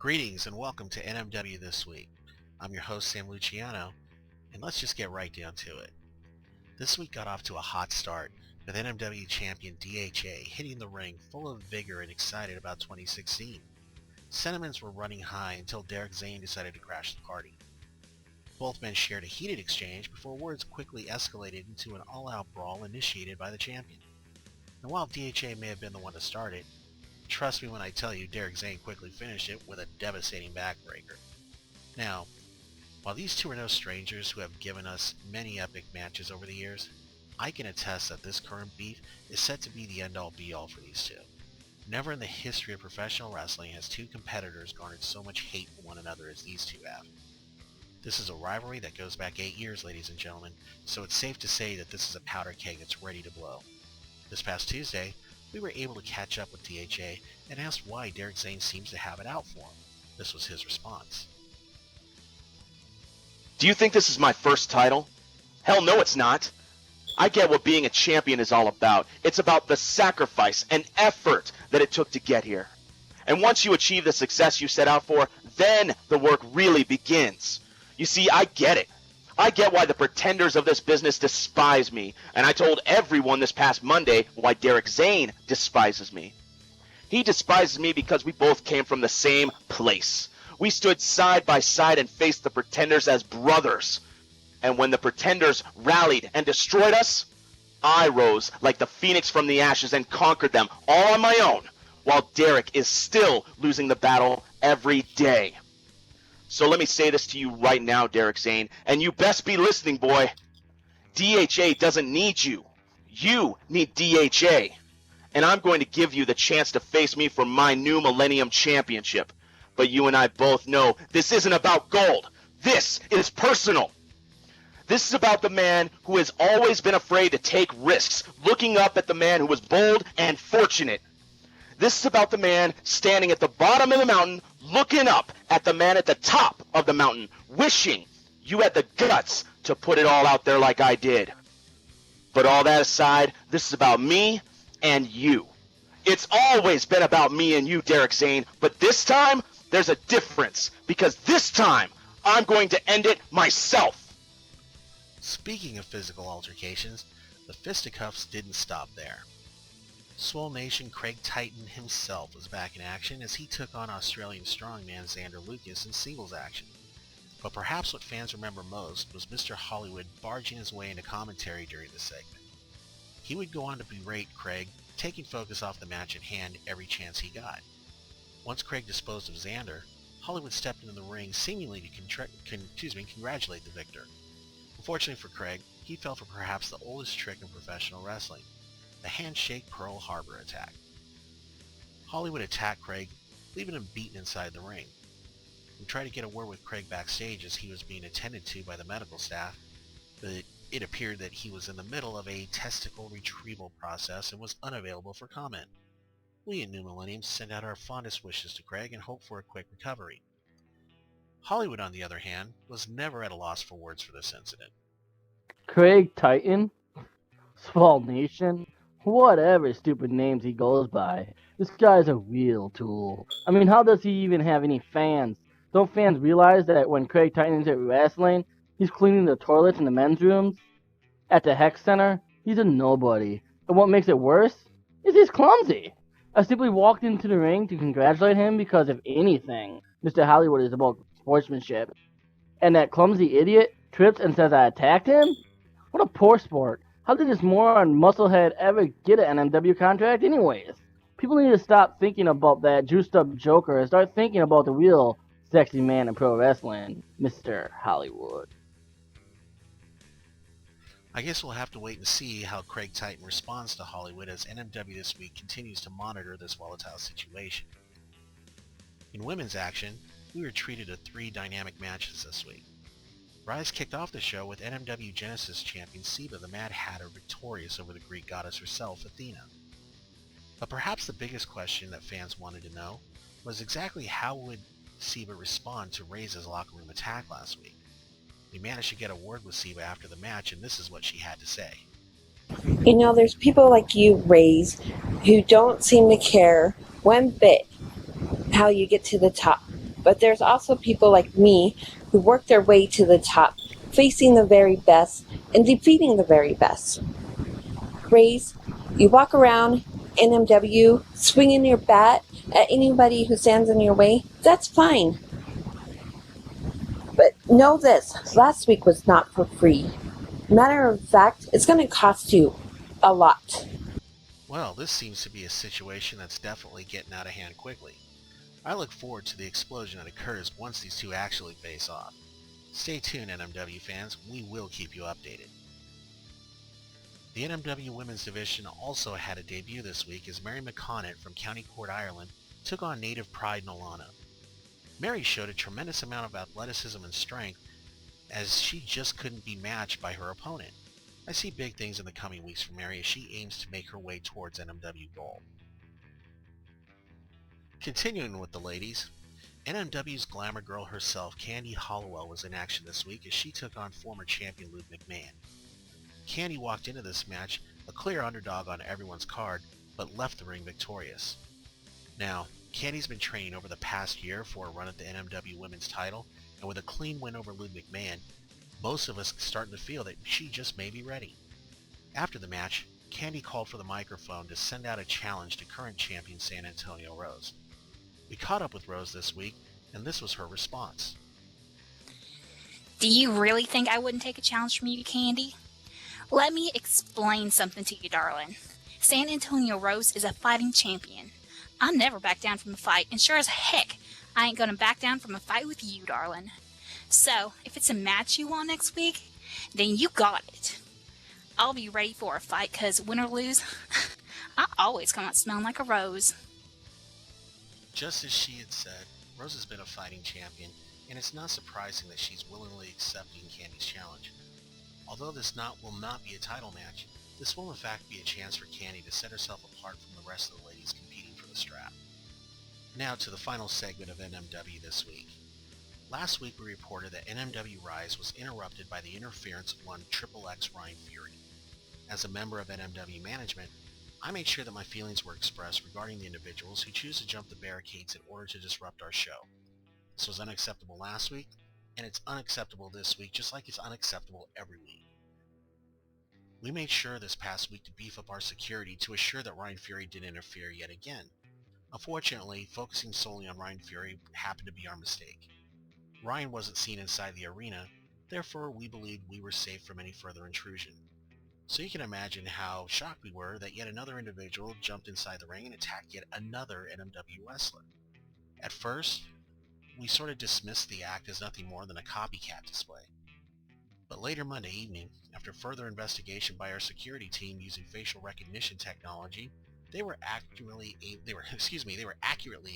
Greetings and welcome to NMW This Week. I'm your host Sam Luciano, and let's just get right down to it. This week got off to a hot start with NMW champion DHA hitting the ring full of vigor and excited about 2016. Sentiments were running high until Derek Zane decided to crash the party. Both men shared a heated exchange before words quickly escalated into an all-out brawl initiated by the champion. And while DHA may have been the one to start it, trust me when I tell you Derek Zane quickly finished it with a devastating backbreaker. Now, while these two are no strangers who have given us many epic matches over the years, I can attest that this current beef is set to be the end-all be-all for these two. Never in the history of professional wrestling has two competitors garnered so much hate for one another as these two have. This is a rivalry that goes back 8 years, ladies and gentlemen, so it's safe to say that this is a powder keg that's ready to blow. This past Tuesday, we were able to catch up with DHA and asked why Derek Zane seems to have it out for him. This was his response. Do you think this is my first title? Hell no, it's not. I get what being a champion is all about. It's about the sacrifice and effort that it took to get here. And once you achieve the success you set out for, then the work really begins. You see, I get it. I get why the pretenders of this business despise me, and I told everyone this past Monday why Derek Zane despises me. He despises me because we both came from the same place. We stood side by side and faced the pretenders as brothers. And when the pretenders rallied and destroyed us, I rose like the phoenix from the ashes and conquered them all on my own, while Derek is still losing the battle every day. So let me say this to you right now, Derek Zane, and you best be listening, boy. DHA doesn't need you. You need DHA. And I'm going to give you the chance to face me for my new Millennium Championship. But you and I both know this isn't about gold. This is personal. This is about the man who has always been afraid to take risks, looking up at the man who was bold and fortunate. This is about the man standing at the bottom of the mountain, looking up at the man at the top of the mountain, wishing you had the guts to put it all out there like I did. But all that aside, this is about me and you. It's always been about me and you, Derek Zane, but this time, there's a difference, because this time, I'm going to end it myself. Speaking of physical altercations, the fisticuffs didn't stop there. Swole Nation Craig Titan himself was back in action as he took on Australian strongman Xander Lucas in singles action. But perhaps what fans remember most was Mr. Hollywood barging his way into commentary during the segment. He would go on to berate Craig, taking focus off the match at hand every chance he got. Once Craig disposed of Xander, Hollywood stepped into the ring seemingly to congratulate the victor. Unfortunately for Craig, he fell for perhaps the oldest trick in professional wrestling, the handshake Pearl Harbor attack. Hollywood attacked Craig, leaving him beaten inside the ring. We tried to get a word with Craig backstage as he was being attended to by the medical staff, but it appeared that he was in the middle of a testicle retrieval process and was unavailable for comment. We at New Millennium sent out our fondest wishes to Craig and hoped for a quick recovery. Hollywood, on the other hand, was never at a loss for words for this incident. Craig Titan? Swole Nation? Whatever stupid names he goes by. This guy's a real tool. I mean, how does he even have any fans? Don't fans realize that when Craig Titan's at wrestling, he's cleaning the toilets in the men's rooms? At the Hex Center, he's a nobody. And what makes it worse is he's clumsy. I simply walked into the ring to congratulate him because, if anything, Mr. Hollywood is about sportsmanship. And that clumsy idiot trips and says I attacked him? What a poor sport. How did this moron musclehead ever get an NMW contract anyways? People need to stop thinking about that juiced up joker and start thinking about the real sexy man in pro wrestling, Mr. Hollywood. I guess we'll have to wait and see how Craig Titan responds to Hollywood as NMW This Week continues to monitor this volatile situation. In women's action, we were treated to 3 dynamic matches this week. Rise kicked off the show with NMW Genesis champion Siba the Mad Hatter victorious over the Greek goddess herself, Athena. But perhaps the biggest question that fans wanted to know was exactly how would Siba respond to Ray's locker room attack last week. We managed to get a word with Siba after the match, and this is what she had to say. You know, there's people like you, Rays, who don't seem to care one bit how you get to the top. But there's also people like me who work their way to the top, facing the very best and defeating the very best. Rays, you walk around NMW swinging your bat at anybody who stands in your way, that's fine. But know this, last week was not for free. Matter of fact, it's going to cost you a lot. Well, this seems to be a situation that's definitely getting out of hand quickly. I look forward to the explosion that occurs once these two actually face off. Stay tuned, NMW fans. We will keep you updated. The NMW Women's Division also had a debut this week as Mary McConnett from County Court, Ireland, took on Native Pride Nolana. Mary showed a tremendous amount of athleticism and strength as she just couldn't be matched by her opponent. I see big things in the coming weeks for Mary as she aims to make her way towards NMW gold. Continuing with the ladies, NMW's glamour girl herself, Candy Hollowell, was in action this week as she took on former champion Luke McMahon. Candy walked into this match a clear underdog on everyone's card, but left the ring victorious. Now, Candy's been training over the past year for a run at the NMW Women's title, and with a clean win over Luke McMahon, most of us are starting to feel that she just may be ready. After the match, Candy called for the microphone to send out a challenge to current champion San Antonio Rose. We caught up with Rose this week, and this was her response. Do you really think I wouldn't take a challenge from you, Candy? Let me explain something to you, darling. San Antonio Rose is a fighting champion. I'll never back down from a fight, and sure as heck, I ain't gonna back down from a fight with you, darling. So, if it's a match you want next week, then you got it. I'll be ready for a fight, cause win or lose, I always come out smelling like a rose. Just as she had said, Rose has been a fighting champion, and it's not surprising that she's willingly accepting Candy's challenge. Although this will not be a title match, this will in fact be a chance for Candy to set herself apart from the rest of the ladies competing for the strap. Now to the final segment of NMW this week. Last week we reported that NMW Rise was interrupted by the interference of one XXX Ryan Fury. As a member of NMW management, I made sure that my feelings were expressed regarding the individuals who choose to jump the barricades in order to disrupt our show. This was unacceptable last week, and it's unacceptable this week, just like it's unacceptable every week. We made sure this past week to beef up our security to assure that Ryan Fury didn't interfere yet again. Unfortunately, focusing solely on Ryan Fury happened to be our mistake. Ryan wasn't seen inside the arena, therefore we believed we were safe from any further intrusion. So you can imagine how shocked we were that yet another individual jumped inside the ring and attacked yet another NMW wrestler. At first, we sort of dismissed the act as nothing more than a copycat display. But later Monday evening, after further investigation by our security team using facial recognition technology, they were accurately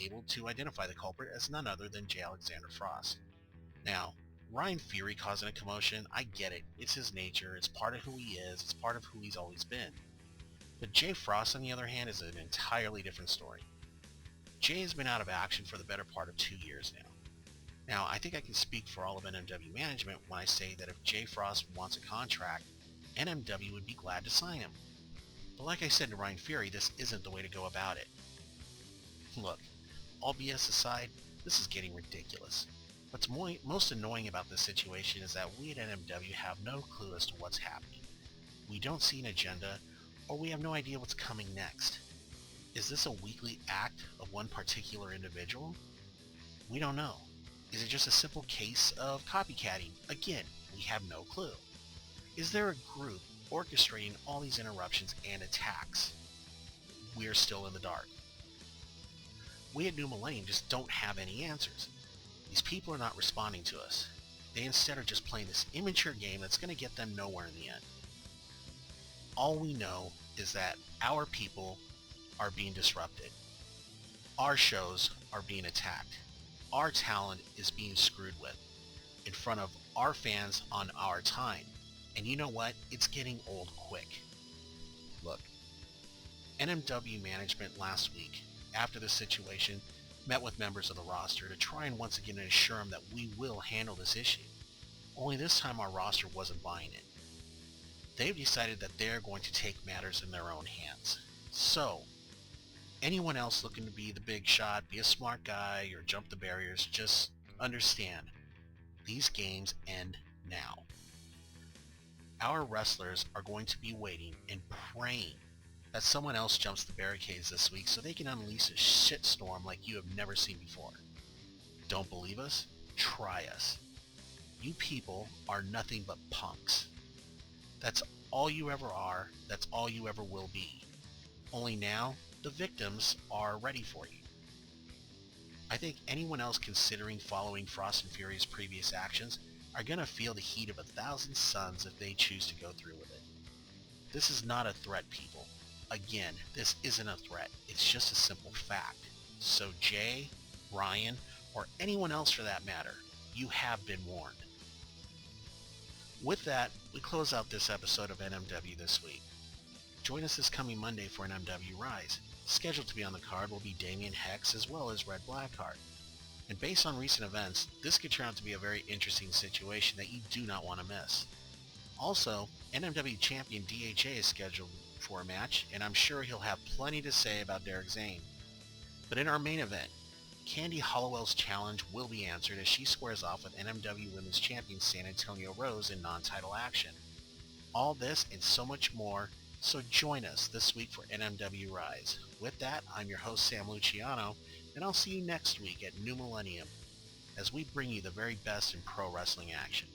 able to identify the culprit as none other than J. Alexander Frost. Now, Ryan Fury causing a commotion, I get it. It's his nature, it's part of who he is, it's part of who he's always been. But Jay Frost, on the other hand, is an entirely different story. Jay has been out of action for the better part of 2 years now. Now, I think I can speak for all of NMW management when I say that if Jay Frost wants a contract, NMW would be glad to sign him. But like I said to Ryan Fury, this isn't the way to go about it. Look, all BS aside, this is getting ridiculous. What's most annoying about this situation is that we at NMW have no clue as to what's happening. We don't see an agenda, or we have no idea what's coming next. Is this a weekly act of one particular individual? We don't know. Is it just a simple case of copycatting? Again, we have no clue. Is there a group orchestrating all these interruptions and attacks? We are still in the dark. We at New Millennium just don't have any answers. These people are not responding to us. They instead are just playing this immature game that's going to get them nowhere in the end. All we know is that our people are being disrupted. Our shows are being attacked. Our talent is being screwed with in front of our fans on our time. And you know what? It's getting old quick. Look, NMW management last week, after the situation, met with members of the roster to try and once again assure them that we will handle this issue. Only this time our roster wasn't buying it. They've decided that they're going to take matters in their own hands. So, Anyone else looking to be the big shot, be a smart guy, or jump the barriers, just understand, these games end now. Our wrestlers are going to be waiting and praying that someone else jumps the barricades this week so they can unleash a shitstorm like you have never seen before. Don't believe us? Try us. You people are nothing but punks. That's all you ever are. That's all you ever will be. Only now, the victims are ready for you. I think anyone else considering following Frost and Fury's previous actions are going to feel the heat of 1,000 suns if they choose to go through with it. This is not a threat, people. Again, this isn't a threat. It's just a simple fact. So Jay, Ryan, or anyone else for that matter, you have been warned. With that, we close out this episode of NMW this week. Join us this coming Monday for NMW Rise. Scheduled to be on the card will be Damien Hex as well as Red Blackheart. And based on recent events, this could turn out to be a very interesting situation that you do not want to miss. Also, NMW Champion DHA is scheduled for a match, and I'm sure he'll have plenty to say about Derek Zane. But in our main event, Candy Hollowell's challenge will be answered as she squares off with NMW Women's Champion San Antonio Rose in non-title action. All this and so much more, so join us this week for NMW Rise. With that, I'm your host Sam Luciano, and I'll see you next week at New Millennium as we bring you the very best in pro wrestling action.